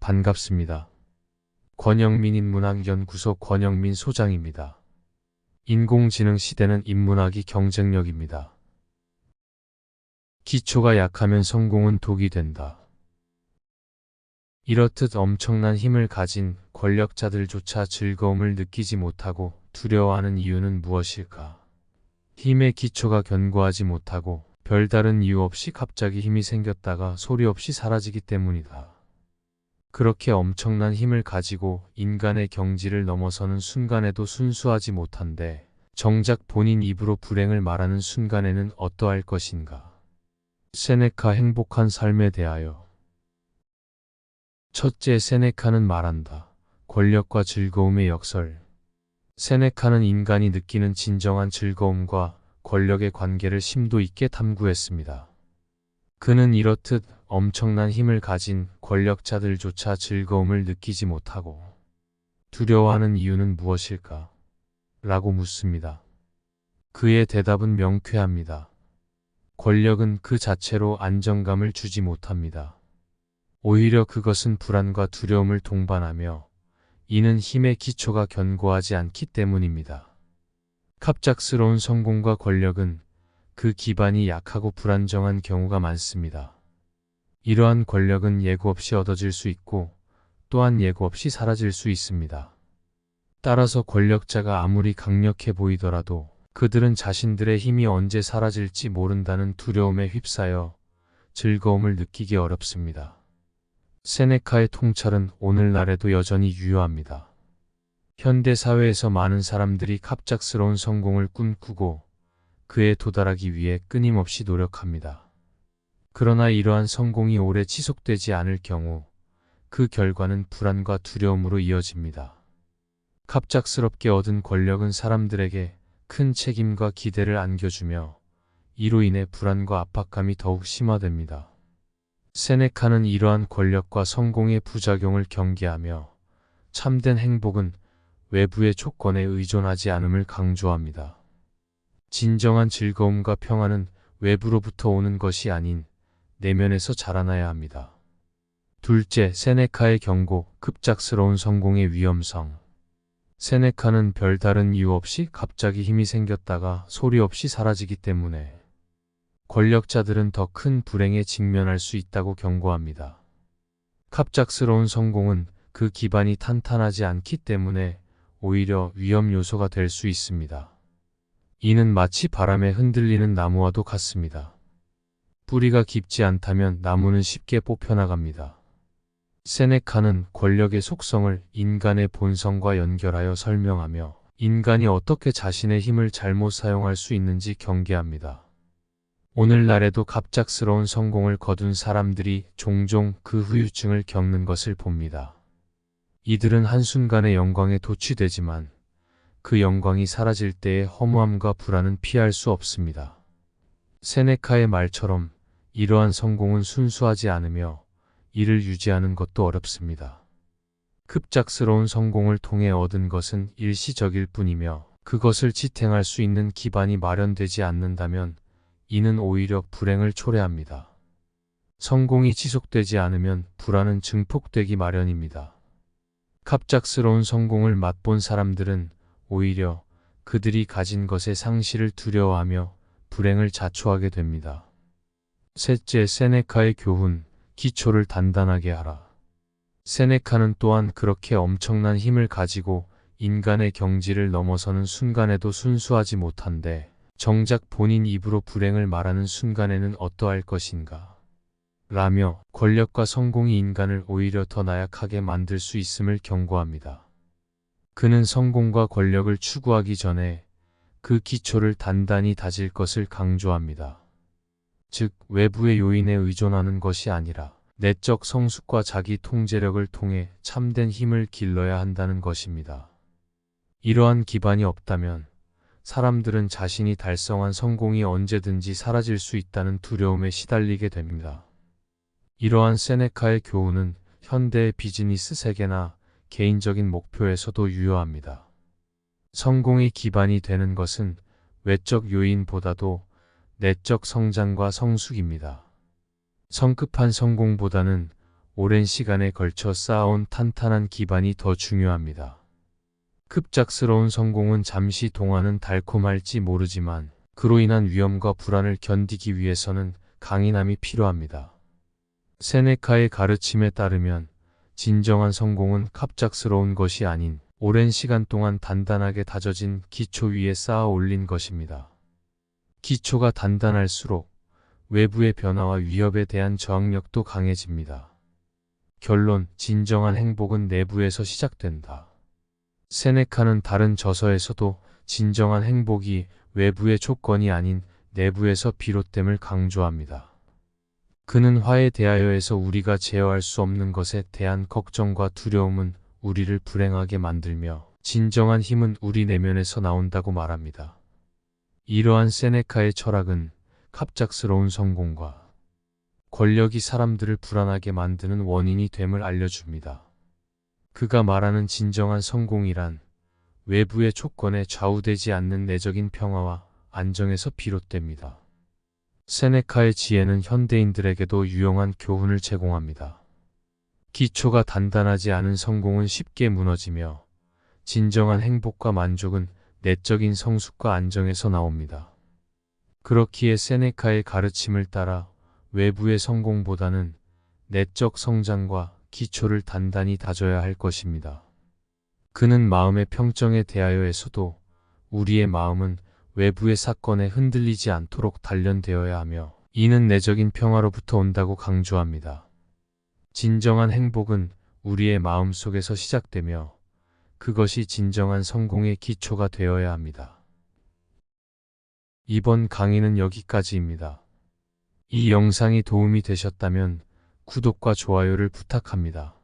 반갑습니다. 권영민 인문학연구소 권영민 소장입니다. 인공지능 시대는 인문학이 경쟁력입니다. 기초가 약하면 성공은 독이 된다. 이렇듯 엄청난 힘을 가진 권력자들조차 즐거움을 느끼지 못하고 두려워하는 이유는 무엇일까? 힘의 기초가 견고하지 못하고 별다른 이유 없이 갑자기 힘이 생겼다가 소리 없이 사라지기 때문이다. 그렇게 엄청난 힘을 가지고 인간의 경지를 넘어서는 순간에도 순수하지 못한데 정작 본인 입으로 불행을 말하는 순간에는 어떠할 것인가? 세네카 행복한 삶에 대하여. 첫째, 세네카는 말한다. 권력과 즐거움의 역설. 세네카는 인간이 느끼는 진정한 즐거움과 권력의 관계를 심도 있게 탐구했습니다. 그는 이렇듯 엄청난 힘을 가진 권력자들조차 즐거움을 느끼지 못하고 두려워하는 이유는 무엇일까? 라고 묻습니다. 그의 대답은 명쾌합니다. 권력은 그 자체로 안정감을 주지 못합니다. 오히려 그것은 불안과 두려움을 동반하며 이는 힘의 기초가 견고하지 않기 때문입니다. 갑작스러운 성공과 권력은 그 기반이 약하고 불안정한 경우가 많습니다. 이러한 권력은 예고 없이 얻어질 수 있고 또한 예고 없이 사라질 수 있습니다. 따라서 권력자가 아무리 강력해 보이더라도 그들은 자신들의 힘이 언제 사라질지 모른다는 두려움에 휩싸여 즐거움을 느끼기 어렵습니다. 세네카의 통찰은 오늘날에도 여전히 유효합니다. 현대 사회에서 많은 사람들이 갑작스러운 성공을 꿈꾸고 그에 도달하기 위해 끊임없이 노력합니다. 그러나 이러한 성공이 오래 지속되지 않을 경우 그 결과는 불안과 두려움으로 이어집니다. 갑작스럽게 얻은 권력은 사람들에게 큰 책임과 기대를 안겨주며 이로 인해 불안과 압박감이 더욱 심화됩니다. 세네카는 이러한 권력과 성공의 부작용을 경계하며 참된 행복은 외부의 조건에 의존하지 않음을 강조합니다. 진정한 즐거움과 평안은 외부로부터 오는 것이 아닌 내면에서 자라나야 합니다. 둘째, 세네카의 경고, 급작스러운 성공의 위험성. 세네카는 별다른 이유 없이 갑자기 힘이 생겼다가 소리 없이 사라지기 때문에 권력자들은 더 큰 불행에 직면할 수 있다고 경고합니다. 갑작스러운 성공은 그 기반이 탄탄하지 않기 때문에 오히려 위험 요소가 될 수 있습니다. 이는 마치 바람에 흔들리는 나무와도 같습니다. 뿌리가 깊지 않다면 나무는 쉽게 뽑혀나갑니다. 세네카는 권력의 속성을 인간의 본성과 연결하여 설명하며 인간이 어떻게 자신의 힘을 잘못 사용할 수 있는지 경계합니다. 오늘날에도 갑작스러운 성공을 거둔 사람들이 종종 그 후유증을 겪는 것을 봅니다. 이들은 한순간의 영광에 도취되지만 그 영광이 사라질 때의 허무함과 불안은 피할 수 없습니다. 세네카의 말처럼 이러한 성공은 순수하지 않으며 이를 유지하는 것도 어렵습니다. 급작스러운 성공을 통해 얻은 것은 일시적일 뿐이며 그것을 지탱할 수 있는 기반이 마련되지 않는다면 이는 오히려 불행을 초래합니다. 성공이 지속되지 않으면 불안은 증폭되기 마련입니다. 갑작스러운 성공을 맛본 사람들은 오히려 그들이 가진 것의 상실을 두려워하며 불행을 자초하게 됩니다. 셋째, 세네카의 교훈, 기초를 단단하게 하라. 세네카는 또한 그렇게 엄청난 힘을 가지고 인간의 경지를 넘어서는 순간에도 순수하지 못한데 정작 본인 입으로 불행을 말하는 순간에는 어떠할 것인가? 라며 권력과 성공이 인간을 오히려 더 나약하게 만들 수 있음을 경고합니다. 그는 성공과 권력을 추구하기 전에 그 기초를 단단히 다질 것을 강조합니다. 즉, 외부의 요인에 의존하는 것이 아니라 내적 성숙과 자기 통제력을 통해 참된 힘을 길러야 한다는 것입니다. 이러한 기반이 없다면 사람들은 자신이 달성한 성공이 언제든지 사라질 수 있다는 두려움에 시달리게 됩니다. 이러한 세네카의 교훈은 현대의 비즈니스 세계나 개인적인 목표에서도 유효합니다. 성공의 기반이 되는 것은 외적 요인보다도 내적 성장과 성숙입니다. 성급한 성공보다는 오랜 시간에 걸쳐 쌓아온 탄탄한 기반이 더 중요합니다. 급작스러운 성공은 잠시 동안은 달콤할지 모르지만 그로 인한 위험과 불안을 견디기 위해서는 강인함이 필요합니다. 세네카의 가르침에 따르면 진정한 성공은 갑작스러운 것이 아닌 오랜 시간 동안 단단하게 다져진 기초 위에 쌓아 올린 것입니다. 기초가 단단할수록 외부의 변화와 위협에 대한 저항력도 강해집니다. 결론, 진정한 행복은 내부에서 시작된다. 세네카는 다른 저서에서도 진정한 행복이 외부의 조건이 아닌 내부에서 비롯됨을 강조합니다. 그는 화에 대하여에서 우리가 제어할 수 없는 것에 대한 걱정과 두려움은 우리를 불행하게 만들며 진정한 힘은 우리 내면에서 나온다고 말합니다. 이러한 세네카의 철학은 갑작스러운 성공과 권력이 사람들을 불안하게 만드는 원인이 됨을 알려줍니다. 그가 말하는 진정한 성공이란 외부의 조건에 좌우되지 않는 내적인 평화와 안정에서 비롯됩니다. 세네카의 지혜는 현대인들에게도 유용한 교훈을 제공합니다. 기초가 단단하지 않은 성공은 쉽게 무너지며 진정한 행복과 만족은 내적인 성숙과 안정에서 나옵니다. 그렇기에 세네카의 가르침을 따라 외부의 성공보다는 내적 성장과 기초를 단단히 다져야 할 것입니다. 그는 마음의 평정에 대하여에서도 우리의 마음은 외부의 사건에 흔들리지 않도록 단련되어야 하며 이는 내적인 평화로부터 온다고 강조합니다. 진정한 행복은 우리의 마음 속에서 시작되며 그것이 진정한 성공의 기초가 되어야 합니다. 이번 강의는 여기까지입니다. 이 영상이 도움이 되셨다면 구독과 좋아요를 부탁합니다.